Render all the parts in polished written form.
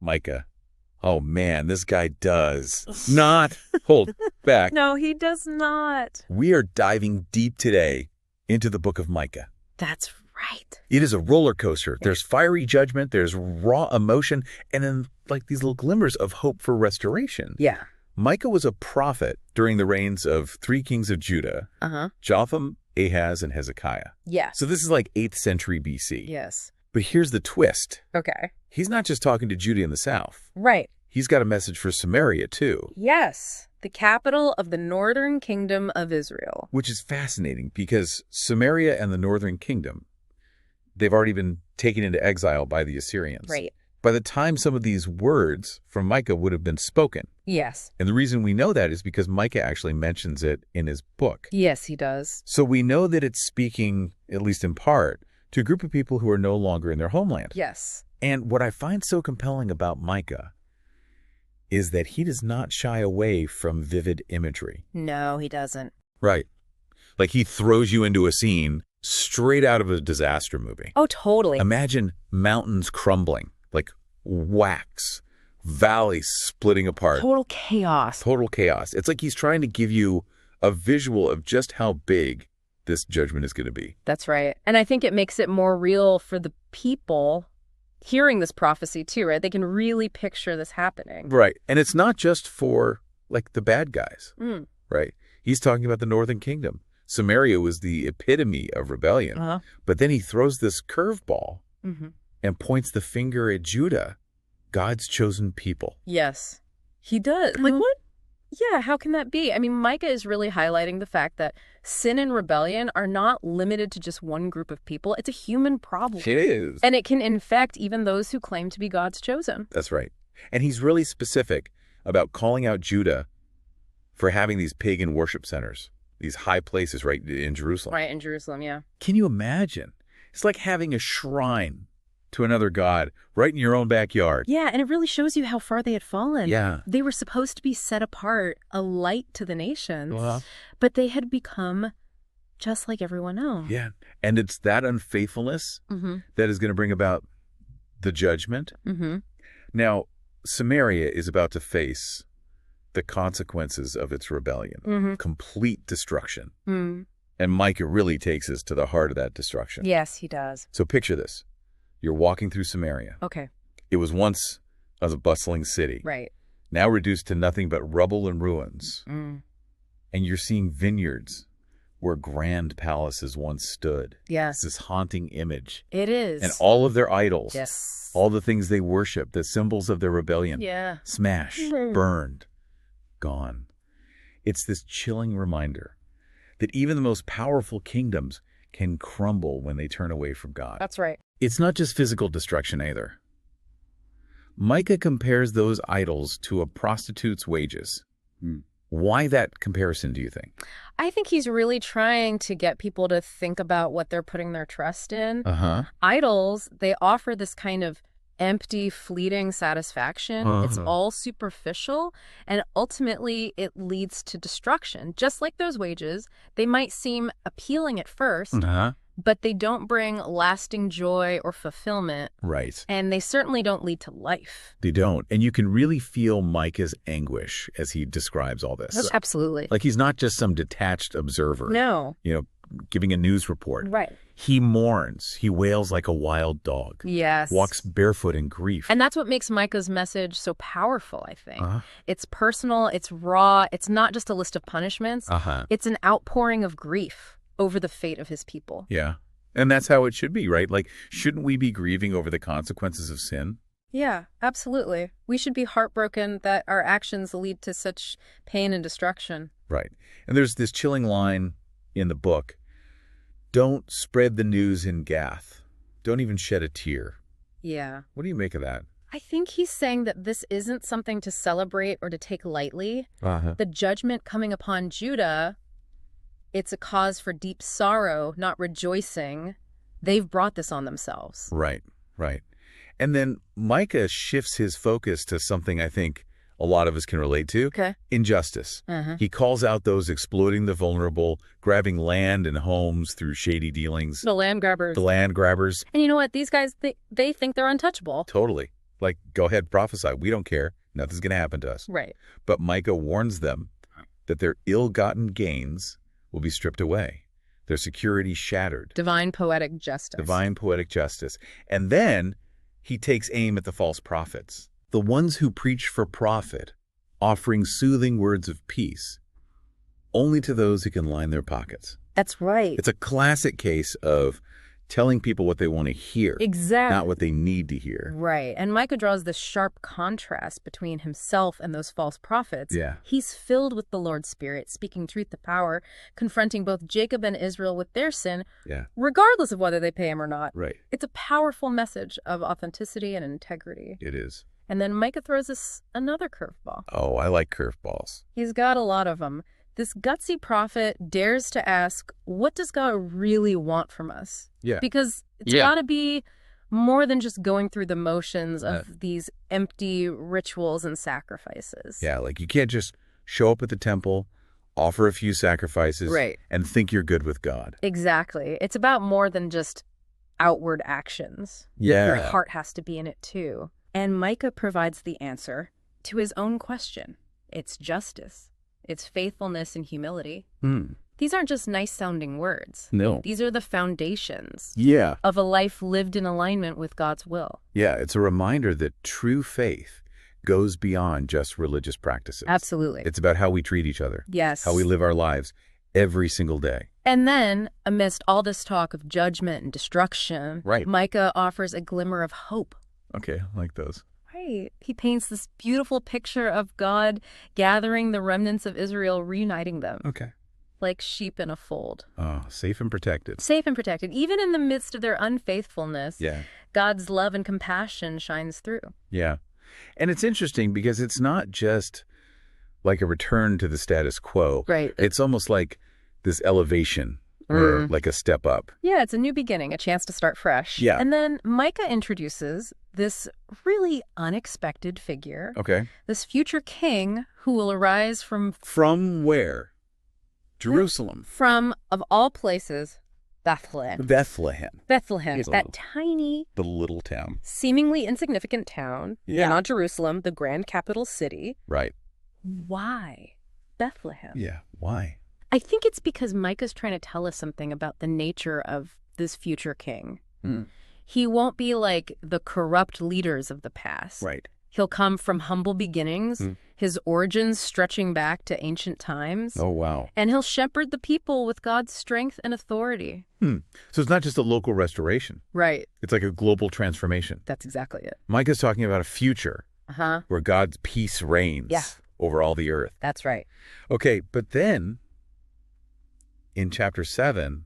Micah. Oh, man, this guy does not hold back. No, he does not. We are diving deep today into the book of Micah. That's right. It is a roller coaster. There's fiery judgment, there's raw emotion, and then like these little glimmers of hope for restoration. Yeah. Micah was a prophet during the reigns of 3 kings of Judah, Jotham, Ahaz, and Hezekiah. Yeah. So this is like 8th century BC. Yes. But here's the twist. Okay. He's not just talking to Judah in the south. Right. He's got a message for Samaria, too. Yes. The capital of the northern kingdom of Israel. Which is fascinating because Samaria and the northern kingdom, they've already been taken into exile by the Assyrians. Right. By the time some of these words from Micah would have been spoken. Yes. And the reason we know that is because Micah actually mentions it in his book. Yes, he does. So we know that it's speaking, at least in part, to a group of people who are no longer in their homeland. Yes. And what I find so compelling about Micah is that he does not shy away from vivid imagery. No, he doesn't. Right. Like he throws you into a scene straight out of a disaster movie. Oh, totally. Imagine mountains crumbling, like wax, valleys splitting apart. Total chaos. Total chaos. It's like he's trying to give you a visual of just how big this judgment is going to be. That's right. And I think it makes it more real for the people hearing this prophecy too, right? They can really picture this happening. Right. And it's not just for like the bad guys, right? He's talking about the northern kingdom. Samaria was the epitome of rebellion. But then he throws this curveball and points the finger at Judah, God's chosen people. Yes, he does. Like what? Yeah, how can that be? I mean, Micah is really highlighting the fact that sin and rebellion are not limited to just one group of people. It's a human problem. It is. And it can infect even those who claim to be God's chosen. That's right. And he's really specific about calling out Judah for having these pagan worship centers, these high places right in Jerusalem. Right, in Jerusalem, yeah. Can you imagine? It's like having a shrine to another god right in your own backyard. Yeah, and it really shows you how far they had fallen. Yeah. They were supposed to be set apart, a light to the nations, but they had become just like everyone else. Yeah, and it's that unfaithfulness that is going to bring about the judgment. Now, Samaria is about to face the consequences of its rebellion, complete destruction. And Micah really takes us to the heart of that destruction. Yes, he does. So picture this. You're walking through Samaria. Okay. It was once a bustling city. Right. Now reduced to nothing but rubble and ruins. And you're seeing vineyards where grand palaces once stood. Yes. It's this haunting image. It is. And all of their idols. Yes. All the things they worship, the symbols of their rebellion. Yeah. Smashed, burned, gone. It's this chilling reminder that even the most powerful kingdoms can crumble when they turn away from God. That's right. It's not just physical destruction either. Micah compares those idols to a prostitute's wages. Why that comparison, do you think? I think he's really trying to get people to think about what they're putting their trust in. Idols, they offer this kind of empty, fleeting satisfaction. It's all superficial, and ultimately it leads to destruction. Just like those wages, they might seem appealing at first, but they don't bring lasting joy or fulfillment. Right. And they certainly don't lead to life. They don't. And you can really feel Micah's anguish as he describes all this. Absolutely. Like he's not just some detached observer. No. You know, giving a news report. Right. He mourns. He wails like a wild dog. Yes. Walks barefoot in grief. And that's what makes Micah's message so powerful, I think. It's personal. It's raw. It's not just a list of punishments. It's an outpouring of grief over the fate of his people. Yeah. And that's how it should be, right? Like, shouldn't we be grieving over the consequences of sin? Yeah, absolutely. We should be heartbroken that our actions lead to such pain and destruction. Right. And there's this chilling line in the book. Don't spread the news in Gath. Don't even shed a tear. Yeah. What do you make of that? I think he's saying that this isn't something to celebrate or to take lightly. The judgment coming upon Judah, it's a cause for deep sorrow, not rejoicing. They've brought this on themselves. Right, right. And then Micah shifts his focus to something I think a lot of us can relate to. Okay. Injustice. He calls out those exploiting the vulnerable, grabbing land and homes through shady dealings. The land grabbers. The land grabbers. And you know what? These guys, they think they're untouchable. Totally. Like, go ahead, prophesy. We don't care. Nothing's going to happen to us. Right. But Micah warns them that their ill-gotten gains will be stripped away, their security shattered. Divine poetic justice. Divine poetic justice. And then he takes aim at the false prophets, the ones who preach for profit, offering soothing words of peace, only to those who can line their pockets. That's right. It's a classic case of telling people what they want to hear. Exactly. Not what they need to hear. Right. And Micah draws this sharp contrast between himself and those false prophets. Yeah. He's filled with the Lord's Spirit, speaking truth to power, confronting both Jacob and Israel with their sin, regardless of whether they pay him or not. Right. It's a powerful message of authenticity and integrity. It is. And then Micah throws us another curveball. Oh, I like curveballs. He's got a lot of them. This gutsy prophet dares to ask, what does God really want from us? Yeah. Because it's got to be more than just going through the motions of these empty rituals and sacrifices. Yeah, like you can't just show up at the temple, offer a few sacrifices, and think you're good with God. Exactly. It's about more than just outward actions. Yeah. Your heart has to be in it too. And Micah provides the answer to his own question. It's justice. It's faithfulness and humility. These aren't just nice-sounding words. No. These are the foundations of a life lived in alignment with God's will. Yeah, it's a reminder that true faith goes beyond just religious practices. Absolutely. It's about how we treat each other. Yes. How we live our lives every single day. And then, amidst all this talk of judgment and destruction, Micah offers a glimmer of hope. Okay, I like those. Right. He paints this beautiful picture of God gathering the remnants of Israel, reuniting them. Okay. Like sheep in a fold. Oh, safe and protected. Safe and protected. Even in the midst of their unfaithfulness, God's love and compassion shines through. Yeah. And it's interesting because it's not just like a return to the status quo. Right. It's almost like this elevation or like a step up. Yeah, it's a new beginning, a chance to start fresh. Yeah. And then Micah introduces this really unexpected figure. Okay. This future king who will arise from... From where? Jerusalem. From, of all places, Bethlehem. Bethlehem. Bethlehem, that tiny... The little town. Seemingly insignificant town. Yeah. Not Jerusalem, the grand capital city. Right. Why Bethlehem? Yeah, why? I think it's because Micah's trying to tell us something about the nature of this future king. He won't be like the corrupt leaders of the past. Right. He'll come from humble beginnings, his origins stretching back to ancient times. Oh, wow. And he'll shepherd the people with God's strength and authority. So it's not just a local restoration. Right. It's like a global transformation. That's exactly it. Micah's talking about a future where God's peace reigns over all the earth. That's right. Okay, but then in chapter 7,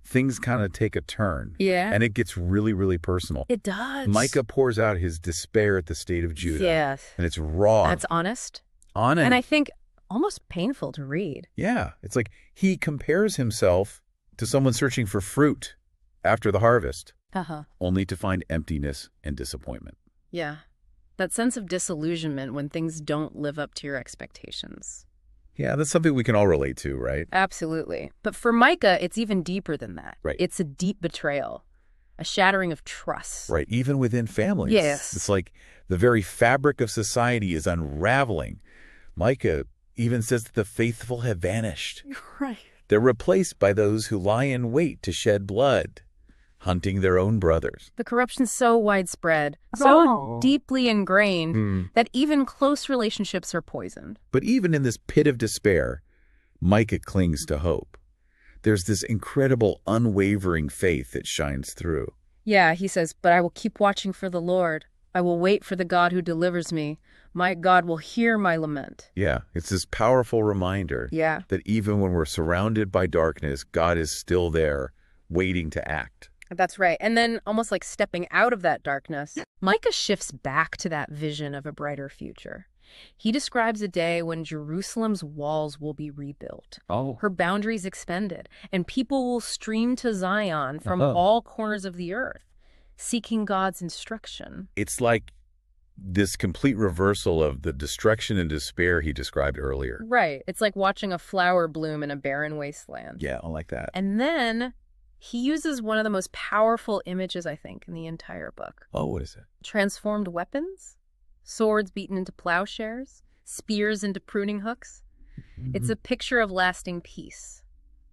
things kind of take a turn. Yeah. And it gets really, really personal. It does. Micah pours out his despair at the state of Judah. Yes. And it's raw. That's honest. Honest. And I think almost painful to read. Yeah. It's like he compares himself to someone searching for fruit after the harvest, only to find emptiness and disappointment. Yeah. That sense of disillusionment when things don't live up to your expectations. Yeah, that's something we can all relate to, right? Absolutely. But for Micah, it's even deeper than that. Right. It's a deep betrayal, a shattering of trust. Right, even within families. Yes. It's like the very fabric of society is unraveling. Micah even says that the faithful have vanished. Right. They're replaced by those who lie in wait to shed blood, hunting their own brothers. The corruption's so widespread, so deeply ingrained, that even close relationships are poisoned. But even in this pit of despair, Micah clings to hope. There's this incredible, unwavering faith that shines through. Yeah, he says, but I will keep watching for the Lord. I will wait for the God who delivers me. My God will hear my lament. Yeah, it's this powerful reminder that even when we're surrounded by darkness, God is still there, waiting to act. That's right. And then almost like stepping out of that darkness, Micah shifts back to that vision of a brighter future. He describes a day when Jerusalem's walls will be rebuilt, her boundaries expanded, and people will stream to Zion from all corners of the earth, seeking God's instruction. It's like this complete reversal of the destruction and despair he described earlier. Right. It's like watching a flower bloom in a barren wasteland. Yeah, I like that. And then He uses one of the most powerful images, I think, in the entire book. Oh, what is it? Transformed weapons, swords beaten into plowshares, spears into pruning hooks. It's a picture of lasting peace.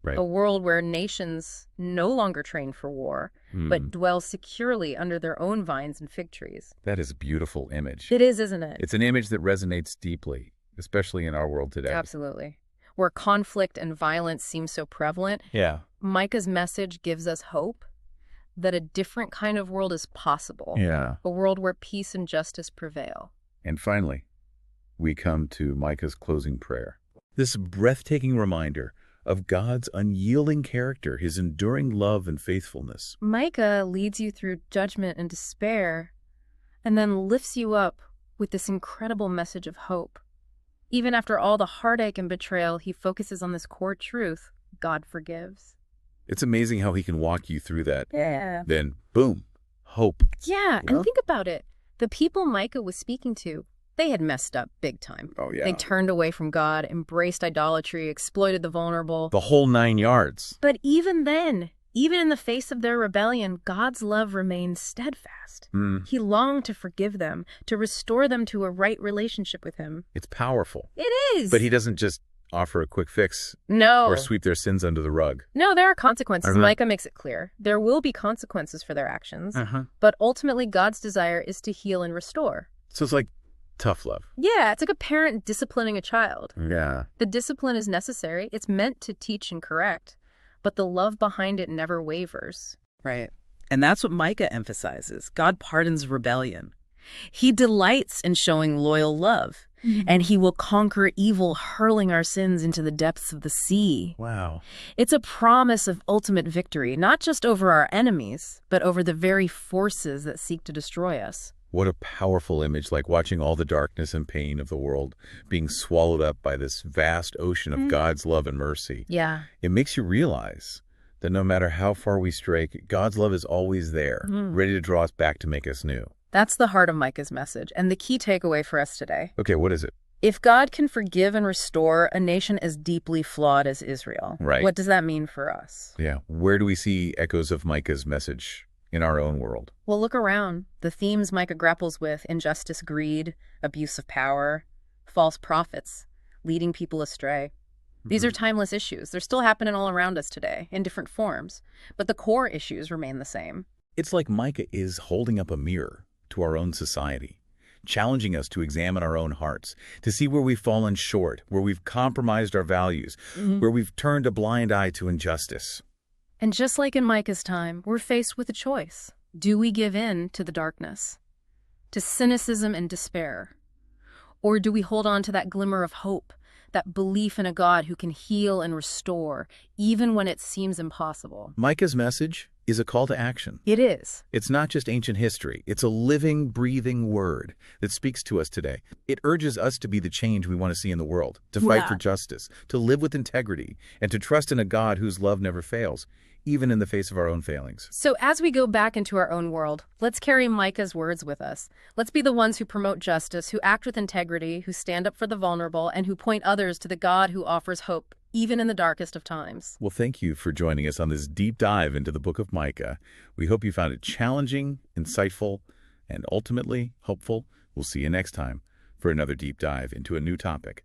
Right. A world where nations no longer train for war, but dwell securely under their own vines and fig trees. That is a beautiful image. It is, isn't it? It's an image that resonates deeply, especially in our world today. Absolutely. Where conflict and violence seem so prevalent, Yeah. Micah's message gives us hope that a different kind of world is possible. Yeah. A world where peace and justice prevail. And finally, we come to Micah's closing prayer. This breathtaking reminder of God's unyielding character, his enduring love and faithfulness. Micah leads you through judgment and despair, and then lifts you up with this incredible message of hope. Even after all the heartache and betrayal, he focuses on this core truth: God forgives. It's amazing how he can walk you through that. Yeah. Then, boom, hope. Yeah, You know? and think about it. The people Micah was speaking to, they had messed up big time. Oh, yeah. They turned away from God, embraced idolatry, exploited the vulnerable. The whole 9 yards. But even then, even in the face of their rebellion, God's love remained steadfast. He longed to forgive them, to restore them to a right relationship with him. It's powerful. It is. But he doesn't just offer a quick fix No. or sweep their sins under the rug. No, there are consequences. Uh-huh. Micah makes it clear. There will be consequences for their actions. But ultimately, God's desire is to heal and restore. So it's like tough love. Yeah, it's like a parent disciplining a child. Yeah. The discipline is necessary. It's meant to teach and correct. But the love behind it never wavers. Right. And that's what Micah emphasizes. God pardons rebellion. He delights in showing loyal love, and he will conquer evil, hurling our sins into the depths of the sea. Wow. It's a promise of ultimate victory, not just over our enemies, but over the very forces that seek to destroy us. What a powerful image, like watching all the darkness and pain of the world being swallowed up by this vast ocean of God's love and mercy. Yeah. It makes you realize that no matter how far we stray, God's love is always there, ready to draw us back to make us new. That's the heart of Micah's message, and the key takeaway for us today. Okay, what is it? If God can forgive and restore a nation as deeply flawed as Israel, Right. what does that mean for us? Yeah. Where do we see echoes of Micah's message in our own world? Well, look around. The themes Micah grapples with: injustice, greed, abuse of power, false prophets, leading people astray. These are timeless issues. They're still happening all around us today in different forms, but the core issues remain the same. It's like Micah is holding up a mirror to our own society, challenging us to examine our own hearts, to see where we've fallen short, where we've compromised our values, where we've turned a blind eye to injustice. And just like in Micah's time, we're faced with a choice. Do we give in to the darkness, to cynicism and despair? Or do we hold on to that glimmer of hope, that belief in a God who can heal and restore, even when it seems impossible? Micah's message is a call to action. It is. It's not just ancient history. It's a living, breathing word that speaks to us today. It urges us to be the change we want to see in the world, to fight for justice, to live with integrity, and to trust in a God whose love never fails, even in the face of our own failings. So as we go back into our own world, let's carry Micah's words with us. Let's be the ones who promote justice, who act with integrity, who stand up for the vulnerable, and who point others to the God who offers hope, even in the darkest of times. Well, thank you for joining us on this deep dive into the book of Micah. We hope you found it challenging, insightful, and ultimately hopeful. We'll see you next time for another deep dive into a new topic.